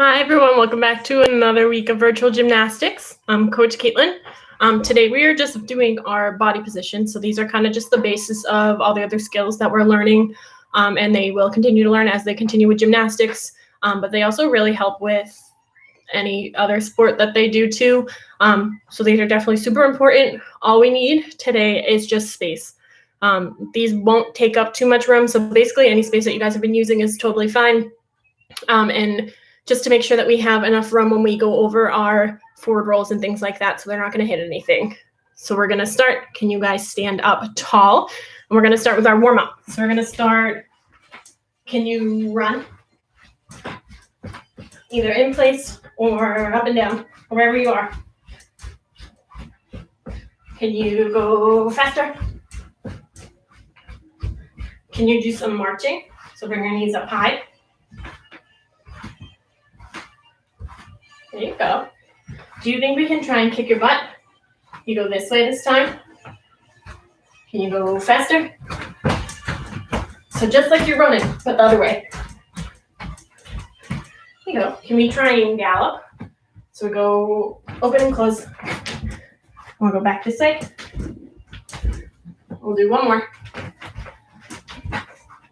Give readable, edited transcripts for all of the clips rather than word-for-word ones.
Hi everyone, welcome back to another week of virtual gymnastics. I'm Coach Caitlin. Today we are just doing our body positions. So these are kind of just the basis of all the other skills that we're learning, and they will continue to learn as they continue with gymnastics. But they also really help with any other sport that they do too. So these are definitely super important. All we need today is just space. These won't take up too much room. So basically any space that you guys have been using is totally fine. And just to make sure that we have enough room when we go over our forward rolls and things like that, so they're not going to hit anything. So we're going to start. Can you guys stand up tall? And we're going to start with our warm-up. So we're going to start. Can you run? Either in place or up and down, or wherever you are. Can you go faster? Can you do some marching? So bring your knees up high. There you go. Do you think we can try and kick your butt? You go this way this time. Can you go faster? So just like you're running, but the other way. There you go. Can we try and gallop? So we go open and close. We'll go back this way. We'll do one more.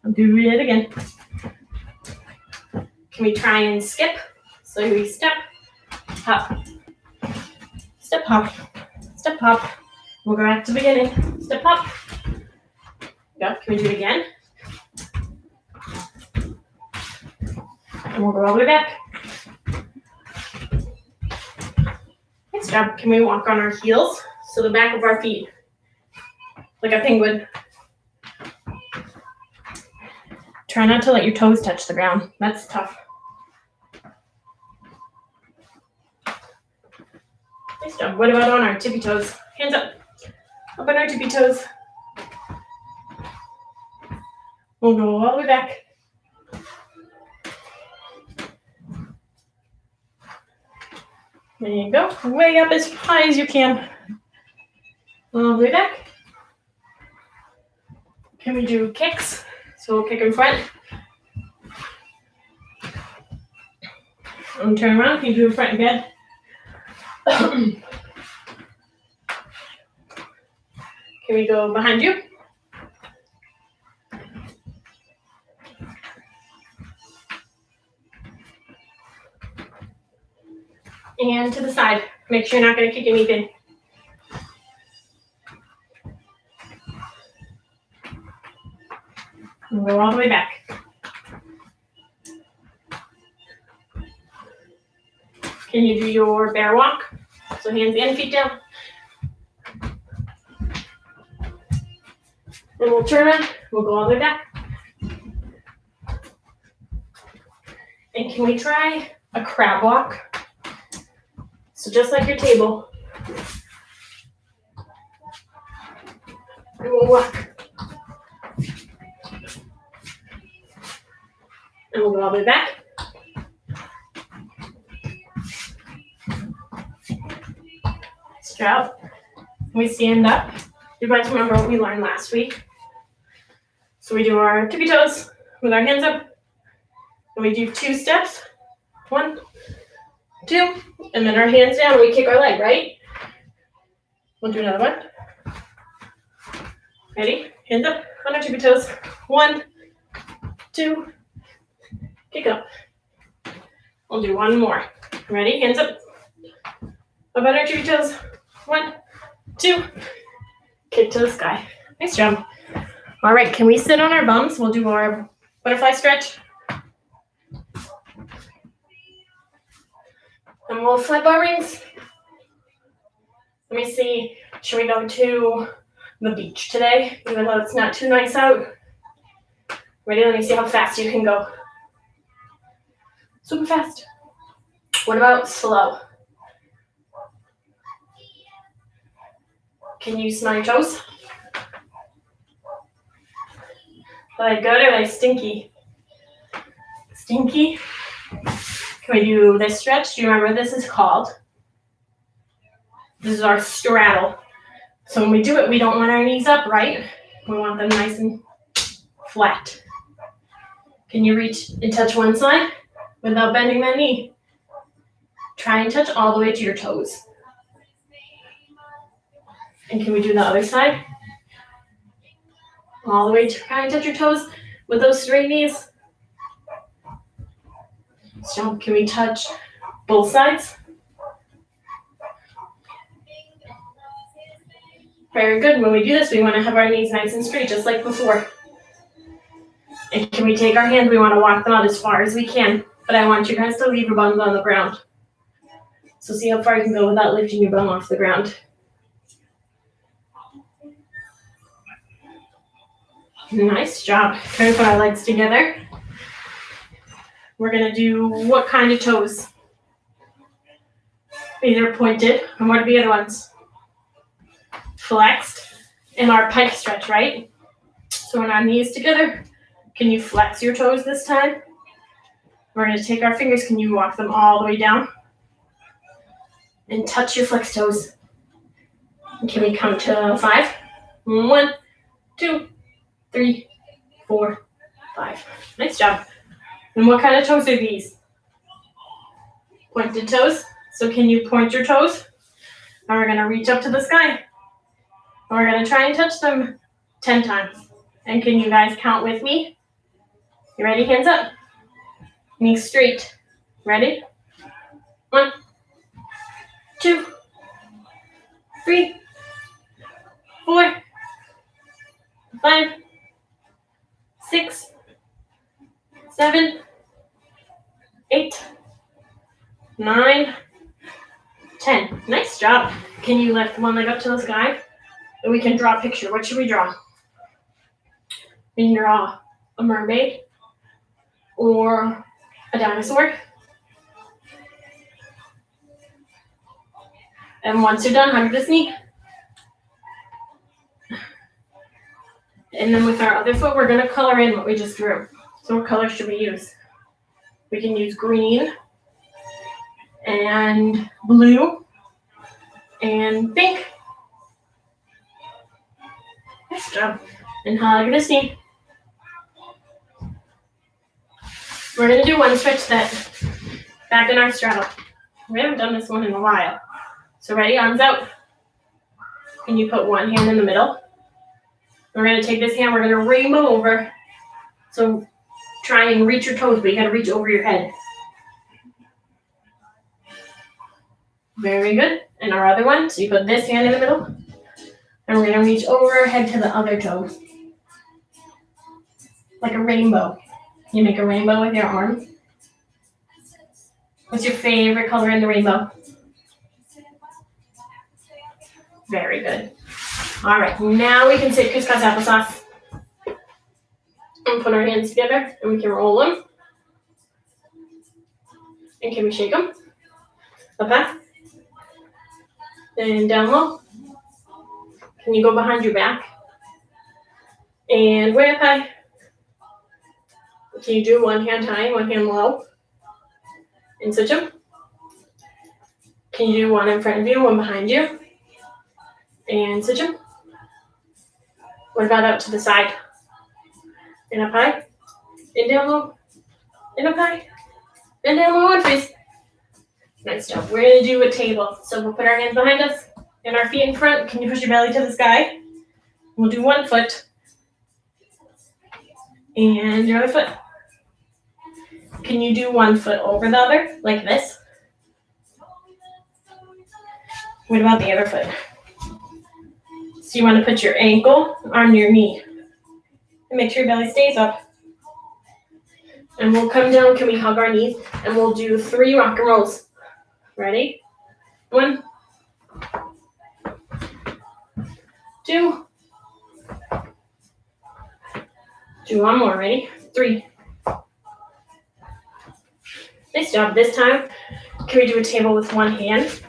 I'll do it again. Can we try and skip? So we step, hop, step, hop, step, hop. We'll go back to the beginning. Step, hop. Yep. Can we do it again? And we'll go all the way back. Nice job. Can we walk on our heels? So the back of our feet, like a penguin. Try not to let your toes touch the ground. That's tough. Nice job. What about on our tippy toes? Hands up. Up on our tippy toes. We'll go all the way back. There you go. Way up as high as you can. All the way back. Can we do kicks? So we'll kick in front. And turn around. Can you do in front again? Can we go behind you? And to the side. Make sure you're not going to kick anything. And go all the way back. Can you do your bear walk? So hands and feet down. Then we'll turn around. We'll go all the way back. And can we try a crab walk? So just like your table. And we'll walk. And we'll go all the way back. Nice job. We stand up. You guys remember what we learned last week? So we do our tippy toes with our hands up. And we do 2 steps. 1, 2. And then our hands down and we kick our leg, right? We'll do another one. Ready? Hands up on our tippy toes. 1, 2. Kick up. We'll do one more. Ready? Hands up. Up on our tippy toes. 1, 2. Kick to the sky. Nice job. All right, can we sit on our bums? We'll do our butterfly stretch. And we'll flip our rings. Let me see. Should we go to the beach today? Even though it's not too nice out. Ready? Let me see how fast you can go. Super fast. What about slow? Can you smell your toes? Are they good or are they stinky? Stinky? Can we do this stretch? Do you remember what this is called? This is our straddle. So when we do it, we don't want our knees up, right? We want them nice and flat. Can you reach and touch one side without bending that knee? Try and touch all the way to your toes. And can we do the other side? All the way to try and touch your toes with those straight knees. So can we touch both sides? Very good. When we do this, we want to have our knees nice and straight, just like before. And can we take our hands? We want to walk them out as far as we can. But I want you guys to leave your bums on the ground. So see how far you can go without lifting your bum off the ground. Nice job. Try to put our legs together. We're going to do what kind of toes? These are pointed. And what are the other ones? Flexed. And our pike stretch, right? So on our knees together, can you flex your toes this time? We're going to take our fingers. Can you walk them all the way down? And touch your flexed toes. And can we count to 5? 1, 2, 3, 4, 5. Nice job. And what kind of toes are these? Pointed toes. So can you point your toes? And we're going to reach up to the sky. And we're going to try and touch them 10 times. And can you guys count with me? You ready? Hands up. Knees straight. Ready? 1, 2, 3, 4, 5, 6, 7, 8, 9, 10. Nice job. Can you lift one leg up to the sky? And we can draw a picture. What should we draw? We can draw a mermaid or a dinosaur. And once you're done, hug this knee. And then with our other foot, we're going to color in what we just drew. So what color should we use? We can use green and blue and pink. Nice job. And hug this knee. We're going to do one stretch that back in our straddle. We haven't done this one in a while. So ready, arms out. Can you put one hand in the middle? We're going to take this hand, we're going to rainbow over. So try and reach your toes, but you got to reach over your head. Very good. And our other one, so you put this hand in the middle. And we're going to reach over our head to the other toe. Like a rainbow. You make a rainbow with your arm. What's your favorite color in the rainbow? Very good. All right, now we can sit crisscross applesauce. And put our hands together, and we can roll them. And can we shake them? Up high. And down low. Can you go behind your back? And way up high. Can you do one hand high, one hand low? And switch them. Can you do one in front of you, one behind you? And switch them. What about out to the side? And up high. And down low. And up high. And down low and face. Nice job. We're going to do a table. So we'll put our hands behind us and our feet in front. Can you push your belly to the sky? We'll do one foot. And your other foot. Can you do one foot over the other, like this? What about the other foot? So you want to put your ankle on your knee. And make sure your belly stays up. And we'll come down. Can we hug our knees? And we'll do 3 rock and rolls. Ready? 1, 2. Do one more. Ready? 3. Nice job. This time, can we do a table with one hand?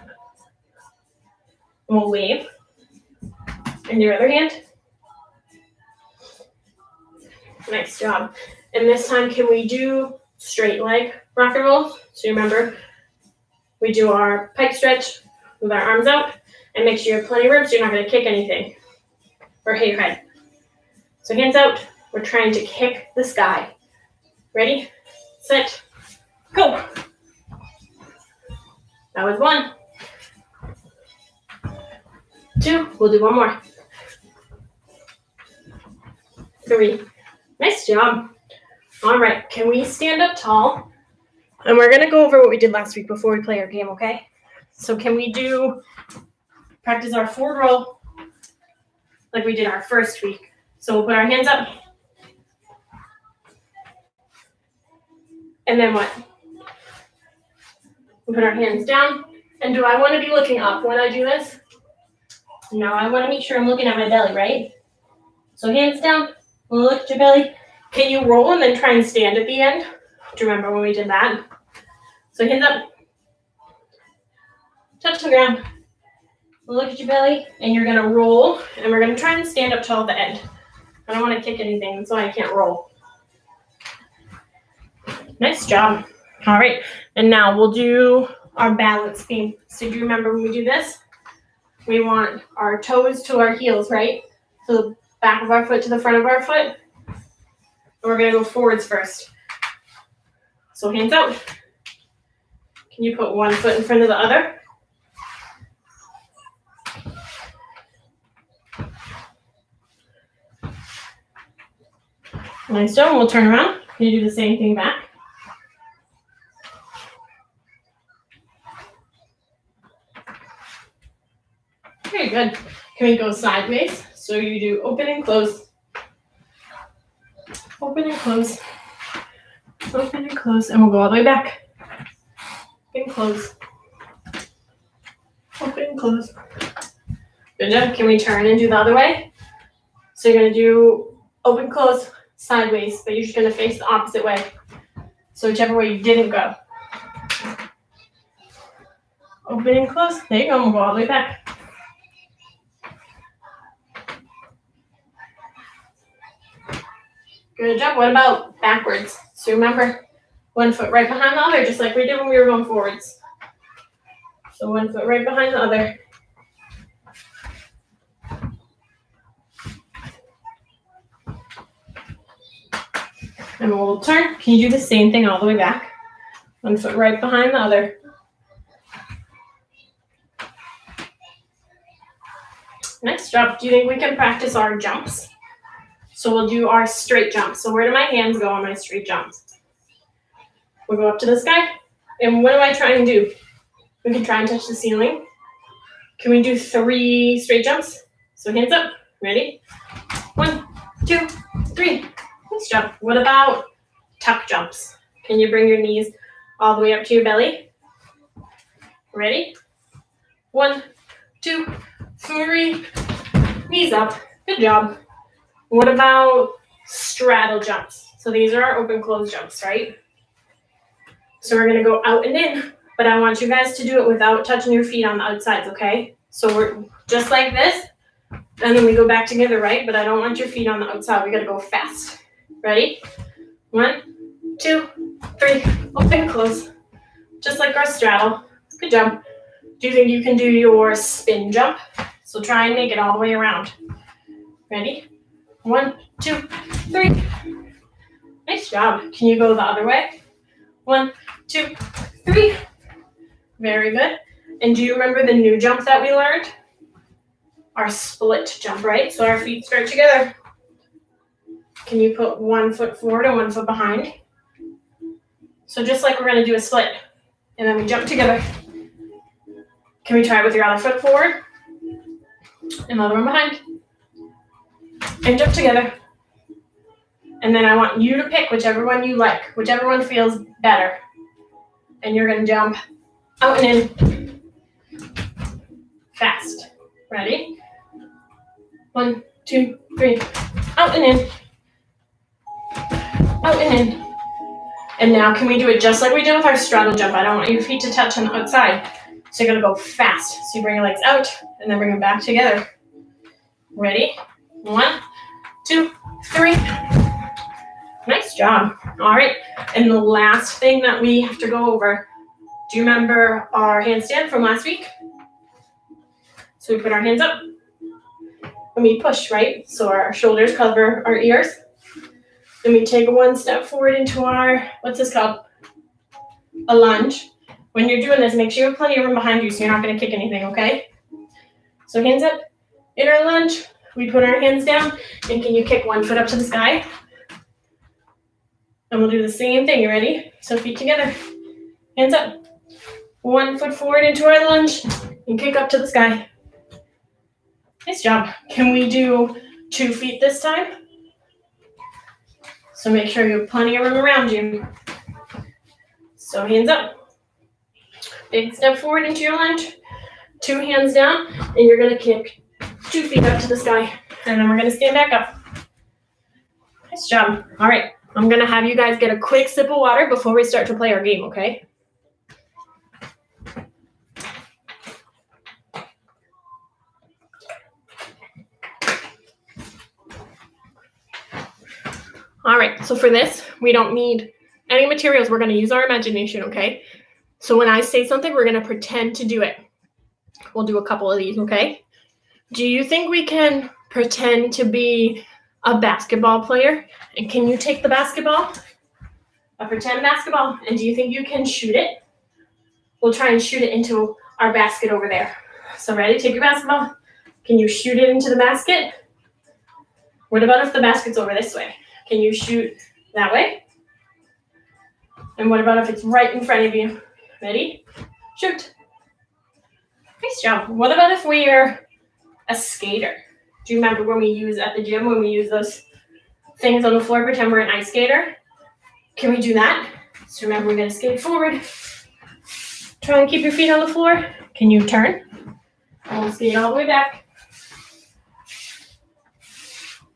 And we'll wave. And your other hand. Nice job. And this time, can we do straight leg rock and roll? So remember, we do our pike stretch with our arms out. And make sure you have plenty of room so you're not going to kick anything or hit your head. So hands out. We're trying to kick the sky. Ready, set, go. That was 1. 2. We'll do one more. 3. Nice job. All right, can we stand up tall? And we're going to go over what we did last week before we play our game, okay? So can we practice our forward roll like we did our first week? So we'll put our hands up. And then what? We'll put our hands down. And do I want to be looking up when I do this? No, I want to make sure I'm looking at my belly, right? So hands down, look at your belly. Can you roll and then try and stand at the end? Do you remember when we did that? So hands up. Touch the ground. Look at your belly, and you're going to roll, and we're going to try and stand up tall at the end. I don't want to kick anything, so I can't roll. Nice job. All right, and now we'll do our balance beam. So do you remember when we do this? We want our toes to our heels, right? So the back of our foot to the front of our foot. And we're going to go forwards first. So hands out. Can you put one foot in front of the other? Nice job. We'll turn around. Can you do the same thing back? Very good. Can we go sideways? So you do open and close. Open and close. Open and close. And we'll go all the way back. Open and close. Open and close. Good job. Can we turn and do the other way? So you're going to do open, close, sideways, but you're just going to face the opposite way. So whichever way you didn't go. Open and close. There you go. We'll go all the way back. Good job. What about backwards? So remember, one foot right behind the other, just like we did when we were going forwards. So one foot right behind the other. And we'll turn. Can you do the same thing all the way back? One foot right behind the other. Next job. Do you think we can practice our jumps? So we'll do our straight jumps. So where do my hands go on my straight jumps? We'll go up to the sky. And what do I try and do? We can try and touch the ceiling. Can we do 3 straight jumps? So hands up. Ready? 1, 2, 3. Nice job. What about tuck jumps? Can you bring your knees all the way up to your belly? Ready? 1, 2, 3. Knees up. Good job. What about straddle jumps? So these are our open close jumps, right? So we're going to go out and in, but I want you guys to do it without touching your feet on the outsides, okay? So we're just like this, and then we go back together, right? But I don't want your feet on the outside. We got to go fast. Ready? 1, 2, 3. Open, close. Just like our straddle. Good job. Do you think you can do your spin jump? So try and make it all the way around. Ready? 1, 2, 3. Nice job. Can you go the other way? 1, 2, 3. Very good. And do you remember the new jump that we learned? Our split jump, right? So our feet start together. Can you put 1 foot forward and 1 foot behind? So just like we're going to do a split. And then we jump together. Can we try with your other foot forward? Another one behind. And jump together. And then I want you to pick whichever one you like, whichever one feels better. And you're going to jump out and in. Fast. Ready? 1, 2, 3. Out and in. Out and in. And now can we do it just like we did with our straddle jump? I don't want your feet to touch on the outside. So you're going to go fast. So you bring your legs out and then bring them back together. Ready? 1, 2, 3. Nice job. All right. And the last thing that we have to go over, do you remember our handstand from last week? So we put our hands up and we push, right? So our shoulders cover our ears. Then we take 1 step forward into our, what's this called? A lunge. When you're doing this, make sure you have plenty of room behind you so you're not going to kick anything, okay? So hands up. In our lunge, we put our hands down, and can you kick one foot up to the sky? And we'll do the same thing. You ready? So feet together. Hands up. One foot forward into our lunge, and kick up to the sky. Nice job. Can we do 2 feet this time? So make sure you have plenty of room around you. So hands up. Big step forward into your lunge. 2 hands down, and you're going to kick 2 feet up to the sky. And then we're going to stand back up. Nice job. All right. I'm going to have you guys get a quick sip of water before we start to play our game, okay? All right, so for this, we don't need any materials. We're going to use our imagination, okay? So when I say something, we're going to pretend to do it. We'll do a couple of these, okay? Do you think we can pretend to be a basketball player? And can you take the basketball, a pretend basketball, and do you think you can shoot it? We'll try and shoot it into our basket over there. So ready? Take your basketball. Can you shoot it into the basket? What about if the basket's over this way? Can you shoot that way? And what about if it's right in front of you? Ready? Shoot. Nice job. What about if we are a skater? Do you remember when we use at the gym, when we use those things on the floor, pretend we're an ice skater? Can we do that? So remember, we're going to skate forward. Try and keep your feet on the floor. Can you turn? And we'll skate all the way back.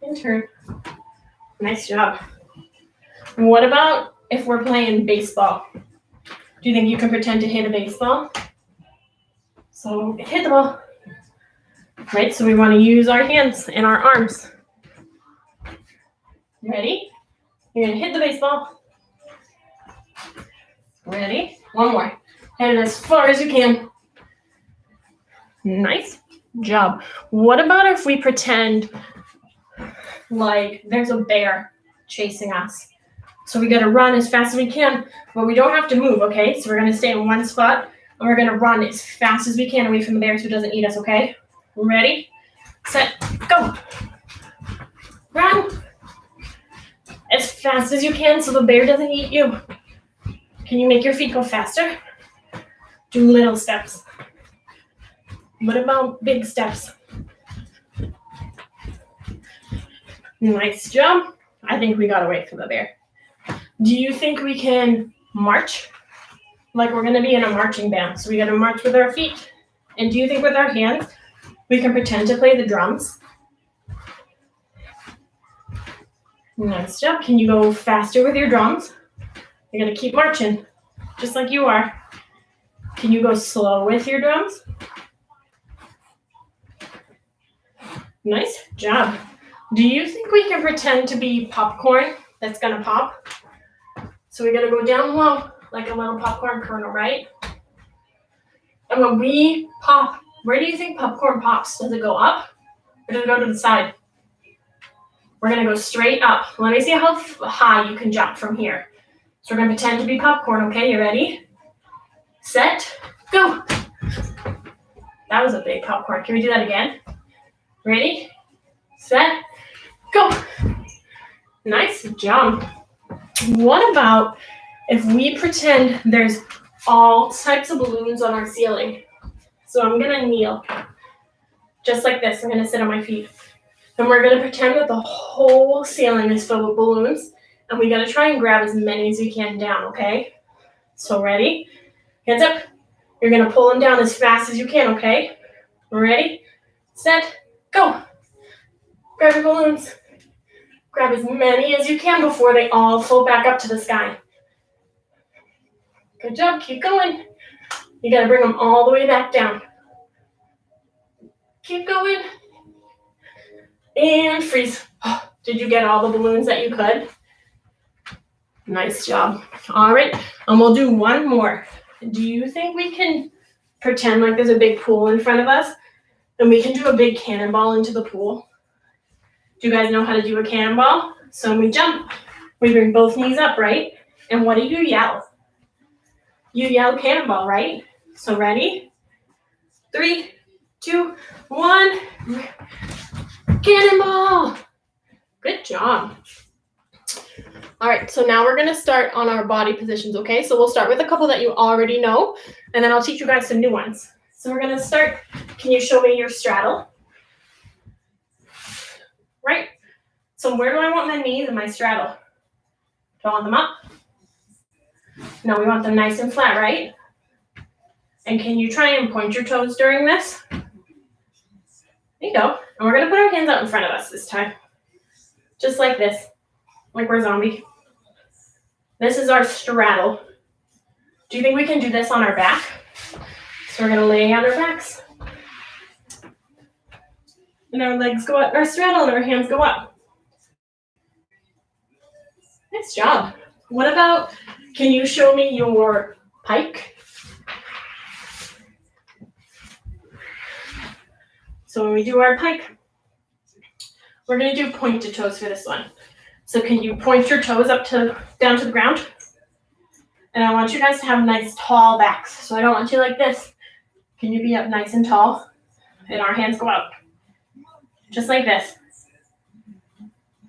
And turn. Nice job. What about if we're playing baseball? Do you think you can pretend to hit a baseball? So hit the ball. Right, so we want to use our hands and our arms. Ready? You're going to hit the baseball. Ready? One more. Hit it as far as you can. Nice job. What about if we pretend like there's a bear chasing us? So we got to run as fast as we can, but we don't have to move, okay? So we're going to stay in one spot, and we're going to run as fast as we can away from the bear so it doesn't eat us, okay? Ready, set, go. Run as fast as you can so the bear doesn't eat you. Can you make your feet go faster? Do little steps. What about big steps? Nice job. I think we got away from the bear. Do you think we can march? Like we're going to be in a marching band. So we got to march with our feet. And do you think with our hands, we can pretend to play the drums? Nice job. Can you go faster with your drums? You're going to keep marching, just like you are. Can you go slow with your drums? Nice job. Do you think we can pretend to be popcorn that's going to pop? So we got to go down low like a little popcorn kernel, right? And when we pop, where do you think popcorn pops? Does it go up or does it go to the side? We're going to go straight up. Let me see how high you can jump from here. So we're going to pretend to be popcorn, okay? You ready? Set, go. That was a big popcorn. Can we do that again? Ready? Set, go. Nice job. What about if we pretend there's all types of balloons on our ceiling? So I'm going to kneel just like this. I'm going to sit on my feet. And we're going to pretend that the whole ceiling is filled with balloons. And we got to try and grab as many as we can down, okay? So ready? Hands up. You're going to pull them down as fast as you can, okay? Ready? Set, go. Grab your balloons. Grab as many as you can before they all float back up to the sky. Good job. Keep going. You got to bring them all the way back down. Keep going. And freeze. Oh, did you get all the balloons that you could? Nice job. All right. And we'll do one more. Do you think we can pretend like there's a big pool in front of us and we can do a big cannonball into the pool? Do you guys know how to do a cannonball? So when we jump, we bring both knees up, right? And what do you yell? you yell cannonball, right? So ready? 3, 2, 1. Cannonball. Good job. All right, so now we're gonna start on our body positions, okay? So we'll start with a couple that you already know, and then I'll teach you guys some new ones. So we're gonna start, can you show me your straddle? Right, so where do I want my knees and my straddle? Do I want them up? No, we want them nice and flat, right? And can you try and point your toes during this? There you go. And we're gonna put our hands out in front of us this time. Just like this, like we're a zombie. This is our straddle. Do you think we can do this on our back? So we're gonna lay on our backs. And our legs go up, our straddle, and our hands go up. Nice job. What about, can you show me your pike? So when we do our pike, we're gonna do pointed toes for this one. So can you point your toes up down to the ground? And I want you guys to have nice tall backs. So I don't want you like this. Can you be up nice and tall? And our hands go out. Just like this.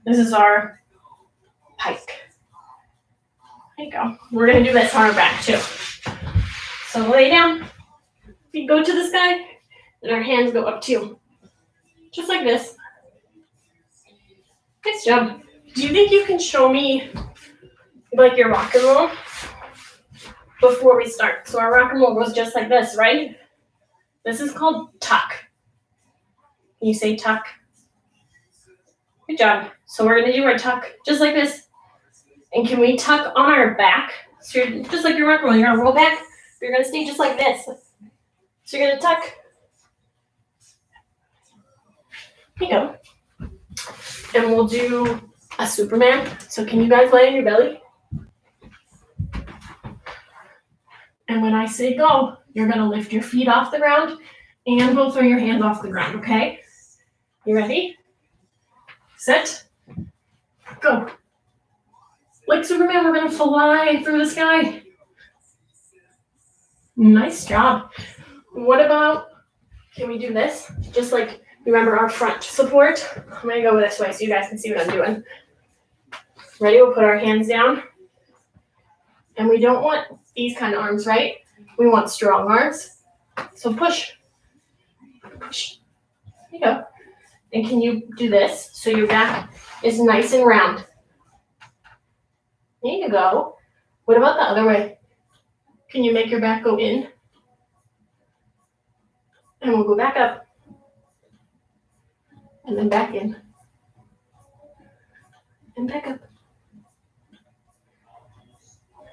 This is our pike. There you go. We're gonna do this on our back too. So lay down, feet go to the sky, and our hands go up too. Just like this. Nice job. Do you think you can show me like your rock and roll before we start? So our rock and roll goes just like this, right? This is called tuck. Can you say tuck? Good job. So we're gonna do our tuck just like this. And can we tuck on our back? So you're just like your rock and roll, you're gonna roll back, but you're gonna stay just like this. So you're gonna tuck. Here you go. And we'll do a Superman. So can you guys lay on your belly? And when I say go, you're gonna lift your feet off the ground and both of your hands off the ground, okay? You ready? Set. Go. Like Superman, we're gonna fly through the sky. Nice job. What about, can we do this? Just like, remember our front support? I'm gonna go this way so you guys can see what I'm doing. Ready? We'll put our hands down. And we don't want these kind of arms, right? We want strong arms. So push. Push. There you go. And can you do this so your back is nice and round? There you go. What about the other way? Can you make your back go in? And we'll go back up. And then back in. And back up.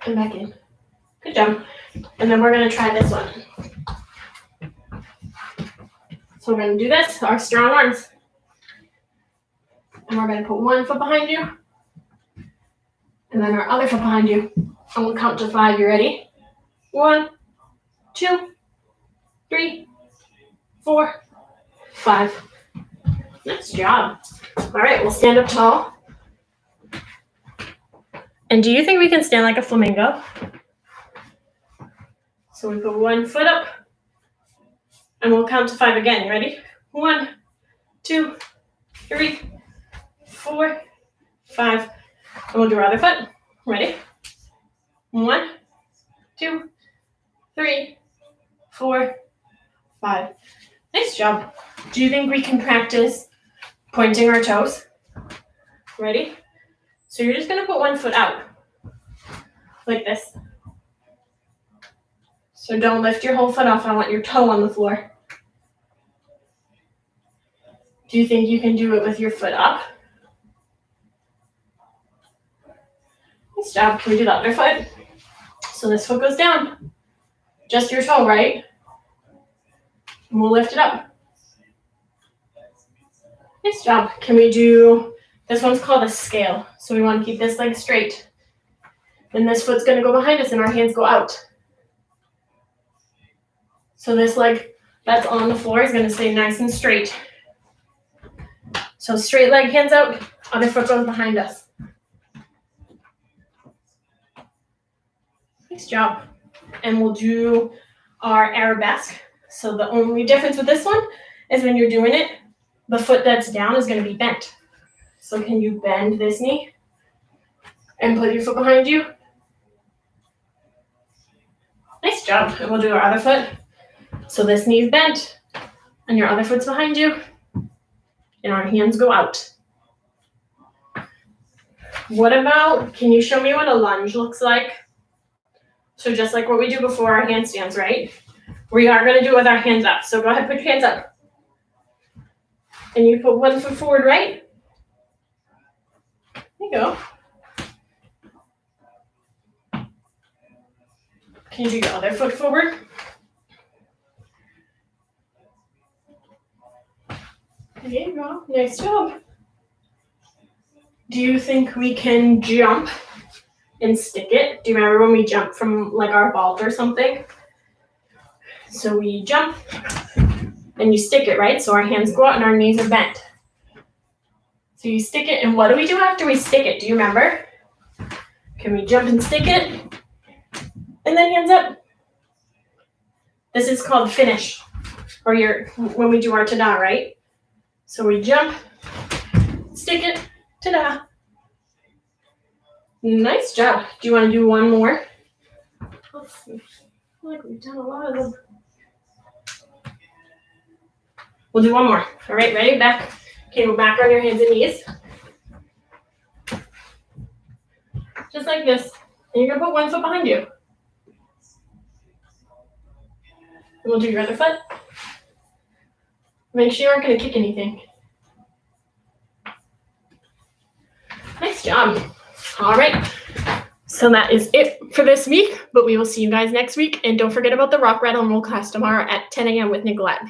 And back in. Good job. And then we're going to try this one. So we're going to do this, our strong arms. And we're going to put one foot behind you. And then our other foot behind you. And we'll count to 5. You ready? 1, 2, 3, 4, 5. Nice job. All right, we'll stand up tall. And do you think we can stand like a flamingo? So we put one foot up. And we'll count to 5 again. You ready? 1, 2, 3, 4, 5. And we'll do our other foot. Ready? 1, 2, 3, 4, 5. Nice job. Do you think we can practice pointing our toes? Ready? So you're just going to put one foot out. Like this. So don't lift your whole foot off. I want your toe on the floor. Do you think you can do it with your foot up? Nice job. Can we do the other foot? So this foot goes down. Just your toe, right? And we'll lift it up. Nice job. Can we do, this one's called a scale. So we want to keep this leg straight. And this foot's going to go behind us and our hands go out. So this leg that's on the floor is going to stay nice and straight. So straight leg, hands out, other foot goes behind us. Nice job. and we'll do our arabesque. So the only difference with this one is when you're doing it, the foot that's down is going to be bent. So can you bend this knee and put your foot behind you? Nice job. And we'll do our other foot. So this knee's bent and your other foot's behind you and our hands go out. What about, can you show me what a lunge looks like? So just like what we do before our handstands, right? We are going to do it with our hands up. So go ahead, put your hands up. And you put one foot forward, right? There you go. Can you do your other foot forward? There you go. Nice job. Do you think we can jump and stick it? Do you remember when we jumped from like our vault or something? So we jump and you stick it, right? So our hands go out and our knees are bent. So you stick it, and what do we do after we stick it? Do you remember? Can we jump and stick it? And then hands up. This is called finish, or when we do our ta-da, right? So we jump, stick it, ta-da. Nice job. Do you want to do one more? Let's see. I feel like we've done a lot of them. We'll do one more. All right, ready? Back. Okay, go back on your hands and knees. Just like this. And you're going to put one foot behind you. And we'll do your other foot. Make sure you aren't going to kick anything. Nice job. All right. So that is it for this week, but we will see you guys next week. And don't forget about the rock rattle and roll class tomorrow at 10 a.m. with Nicolette.